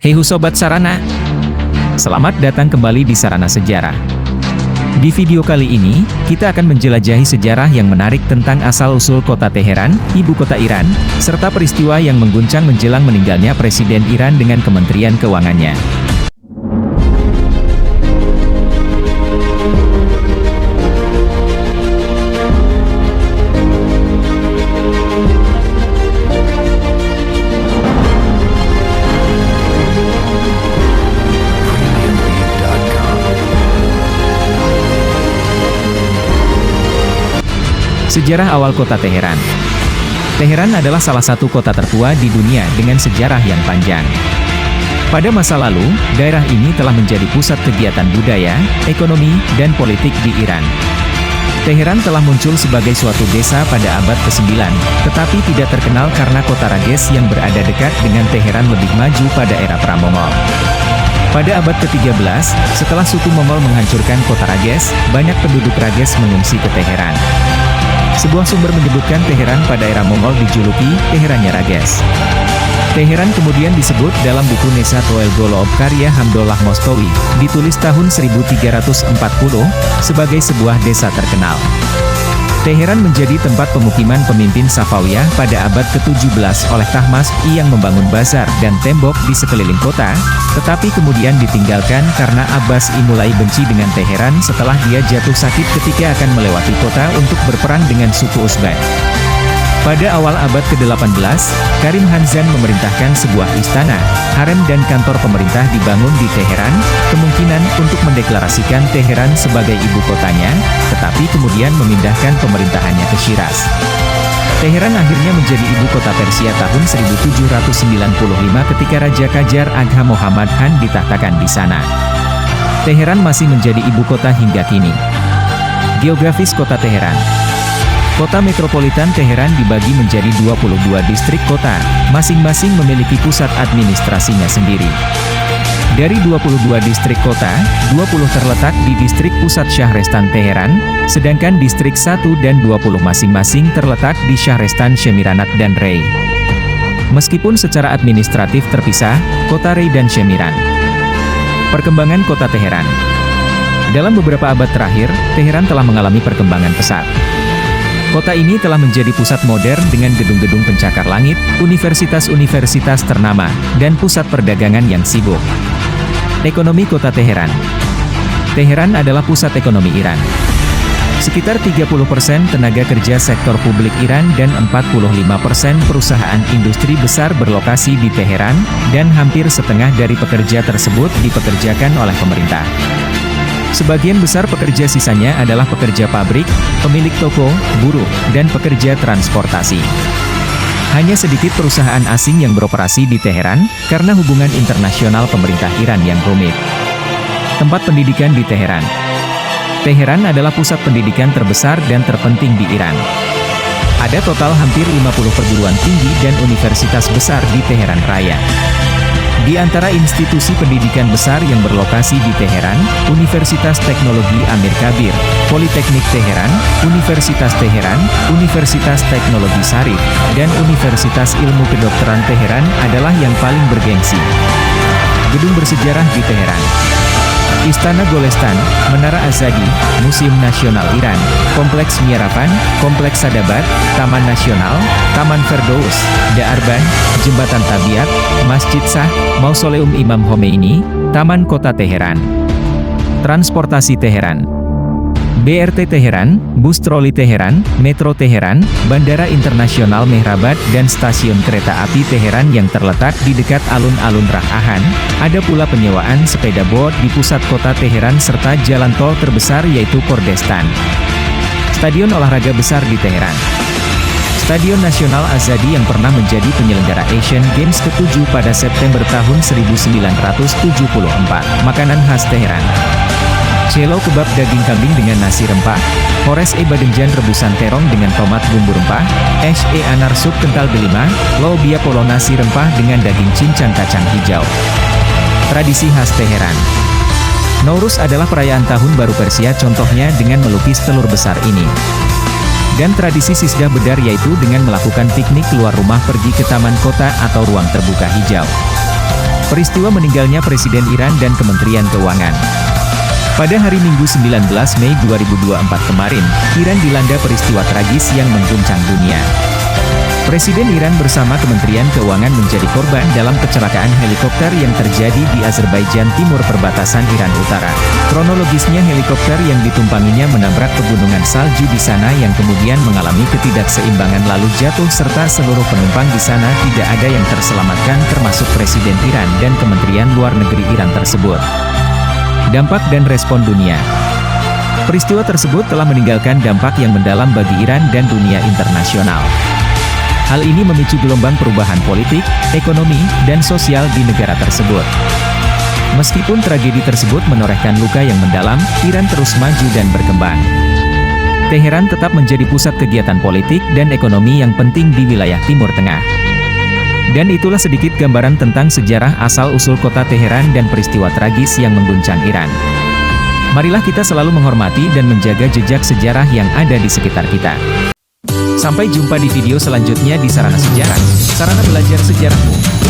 Hei Sobat Sarana, selamat datang kembali di Sarana Sejarah. Di video kali ini, kita akan menjelajahi sejarah yang menarik tentang asal-usul kota Teheran, ibu kota Iran, serta peristiwa yang mengguncang menjelang meninggalnya Presiden Iran dengan Kementerian Keuangannya. Sejarah awal kota Teheran. Teheran adalah salah satu kota tertua di dunia dengan sejarah yang panjang. Pada masa lalu, daerah ini telah menjadi pusat kegiatan budaya, ekonomi, dan politik di Iran. Teheran telah muncul sebagai suatu desa pada abad ke-9, tetapi tidak terkenal karena kota Rages yang berada dekat dengan Teheran lebih maju pada era pra-Mongol. Pada abad ke-13, setelah suku Mongol menghancurkan kota Rages, banyak penduduk Rages mengungsi ke Teheran. Sebuah sumber menyebutkan Teheran pada era Mongol dijuluki Teherannya Rages. Teheran kemudian disebut dalam buku Nesa Toel Golob karya Hamdollah Mostowi, ditulis tahun 1340, sebagai sebuah desa terkenal. Teheran menjadi tempat pemukiman pemimpin Safawiyah pada abad ke-17 oleh Tahmasp yang membangun bazar dan tembok di sekeliling kota, tetapi kemudian ditinggalkan karena Abbas I mulai benci dengan Teheran setelah dia jatuh sakit ketika akan melewati kota untuk berperang dengan suku Uzbek. Pada awal abad ke-18, Karim Khanzan memerintahkan sebuah istana, harem dan kantor pemerintah dibangun di Teheran, kemungkinan untuk mendeklarasikan Teheran sebagai ibu kotanya, tetapi kemudian memindahkan pemerintahannya ke Shiraz. Teheran akhirnya menjadi ibu kota Persia tahun 1795 ketika Raja Qajar Agha Muhammad Khan ditahtakan di sana. Teheran masih menjadi ibu kota hingga kini. Geografis kota Teheran. Kota metropolitan Teheran dibagi menjadi 22 distrik kota, masing-masing memiliki pusat administrasinya sendiri. Dari 22 distrik kota, 20 terletak di distrik pusat Shahrestan Teheran, sedangkan distrik 1 dan 20 masing-masing terletak di Shahrestan Shemiranat dan Rey. Meskipun secara administratif terpisah, kota Rey dan Shemiran. Perkembangan kota Teheran. Dalam beberapa abad terakhir, Teheran telah mengalami perkembangan pesat. Kota ini telah menjadi pusat modern dengan gedung-gedung pencakar langit, universitas-universitas ternama, dan pusat perdagangan yang sibuk. Ekonomi kota Teheran. Teheran adalah pusat ekonomi Iran. Sekitar 30% tenaga kerja sektor publik Iran dan 45% perusahaan industri besar berlokasi di Teheran, dan hampir setengah dari pekerja tersebut dipekerjakan oleh pemerintah. Sebagian besar pekerja sisanya adalah pekerja pabrik, pemilik toko, buruh, dan pekerja transportasi. Hanya sedikit perusahaan asing yang beroperasi di Teheran, karena hubungan internasional pemerintah Iran yang rumit. Tempat pendidikan di Teheran. Teheran adalah pusat pendidikan terbesar dan terpenting di Iran. Ada total hampir 50 perguruan tinggi dan universitas besar di Teheran Raya. Di antara institusi pendidikan besar yang berlokasi di Teheran, Universitas Teknologi Amir Kabir, Politeknik Teheran, Universitas Teheran, Universitas Teknologi Sarif, dan Universitas Ilmu Kedokteran Teheran adalah yang paling bergengsi. Gedung bersejarah di Teheran. Istana Golestan, Menara Azadi, Museum Nasional Iran, Kompleks Mieravan, Kompleks Sadabat, Taman Nasional, Taman Firdaus, Da'arban, Jembatan Tabiat, Masjid Shah, Mausoleum Imam Khomeini, Taman Kota Teheran. Transportasi Teheran. BRT Teheran, bus troli Teheran, Metro Teheran, Bandara Internasional Mehrabad dan stasiun kereta api Teheran yang terletak di dekat alun-alun Rah-Ahan. Ada pula penyewaan sepeda boat di pusat kota Teheran serta jalan tol terbesar yaitu Kordestan. Stadion olahraga besar di Teheran. Stadion Nasional Azadi yang pernah menjadi penyelenggara Asian Games ke-7 pada September tahun 1974. Makanan khas Teheran. Celo kebab daging kambing dengan nasi rempah, Hores badenjan rebusan terong dengan tomat bumbu rempah, anar sup kental delima, lobia polo nasi rempah dengan daging cincang kacang hijau. Tradisi khas Teheran. Nowruz adalah perayaan tahun baru Persia contohnya dengan melukis telur besar ini. Dan tradisi Sisdah Bedar yaitu dengan melakukan piknik keluar rumah pergi ke taman kota atau ruang terbuka hijau. Peristiwa meninggalnya Presiden Iran dan Kementerian Keuangan. Pada hari Minggu 19 Mei 2024 kemarin, Iran dilanda peristiwa tragis yang mengguncang dunia. Presiden Iran bersama Kementerian Keuangan menjadi korban dalam kecelakaan helikopter yang terjadi di Azerbaijan Timur perbatasan Iran Utara. Kronologisnya helikopter yang ditumpanginya menabrak pegunungan salju di sana yang kemudian mengalami ketidakseimbangan lalu jatuh serta seluruh penumpang di sana tidak ada yang terselamatkan termasuk Presiden Iran dan Kementerian Luar Negeri Iran tersebut. Dampak dan respon dunia. Peristiwa tersebut telah meninggalkan dampak yang mendalam bagi Iran dan dunia internasional. Hal ini memicu gelombang perubahan politik, ekonomi, dan sosial di negara tersebut. Meskipun tragedi tersebut menorehkan luka yang mendalam, Iran terus maju dan berkembang. Teheran tetap menjadi pusat kegiatan politik dan ekonomi yang penting di wilayah Timur Tengah. Dan itulah sedikit gambaran tentang sejarah asal-usul kota Teheran dan peristiwa tragis yang mengguncang Iran. Marilah kita selalu menghormati dan menjaga jejak sejarah yang ada di sekitar kita. Sampai jumpa di video selanjutnya di Sarana Sejarah, sarana belajar sejarahmu.